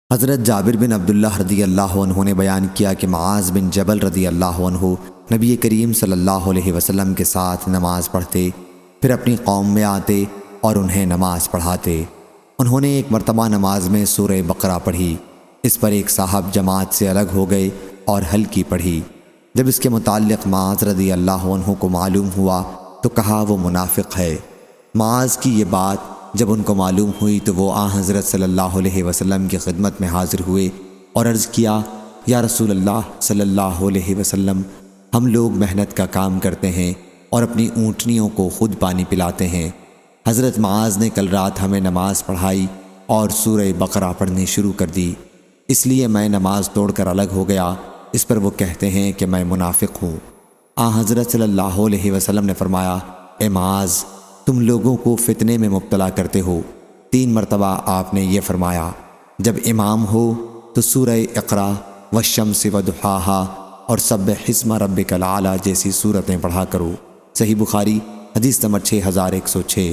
حضرت جابر بن عبداللہ رضی اللہ عنہ نے بیان کیا کہ معاذ بن جبل رضی اللہ عنہ نبی کریم صلی اللہ علیہ وسلم کے ساتھ نماز پڑھتے، پھر اپنی قوم میں آتے اور انہیں نماز پڑھاتے۔ انہوں نے ایک مرتبہ نماز میں سورہ بقرہ پڑھی، اس پر ایک صاحب جماعت سے الگ ہو گئے اور ہلکی پڑھی۔ جب اس کے متعلق معاذ رضی اللہ عنہ کو معلوم ہوا تو کہا وہ منافق ہے۔ معاذ کی یہ بات جب ان کو معلوم ہوئی تو وہ حضرت صلی اللہ علیہ وسلم کی خدمت میں حاضر ہوئے اور عرض کیا، یا رسول اللہ صلی اللہ علیہ وسلم، ہم لوگ محنت کا کام کرتے ہیں اور اپنی اونٹنیوں کو خود پانی پلاتے ہیں۔ حضرت معاذ نے کل رات ہمیں نماز پڑھائی اور سورہ بقرہ پڑھنی شروع کر دی، اس لیے میں نماز توڑ کر الگ ہو گیا۔ اس پر وہ کہتے ہیں کہ میں منافق ہوں۔ حضرت صلی اللہ علیہ وسلم نے فرمایا، اے معاذ، تم لوگوں کو فتنے میں مبتلا کرتے ہو۔ 3 مرتبہ آپ نے یہ فرمایا۔ جب امام ہو تو سورہ اقرا والشمس وضحاہا اور سبح اسم ربک الاعلی جیسی سورتیں پڑھا کرو۔ صحیح بخاری حدیث نمبر 6106۔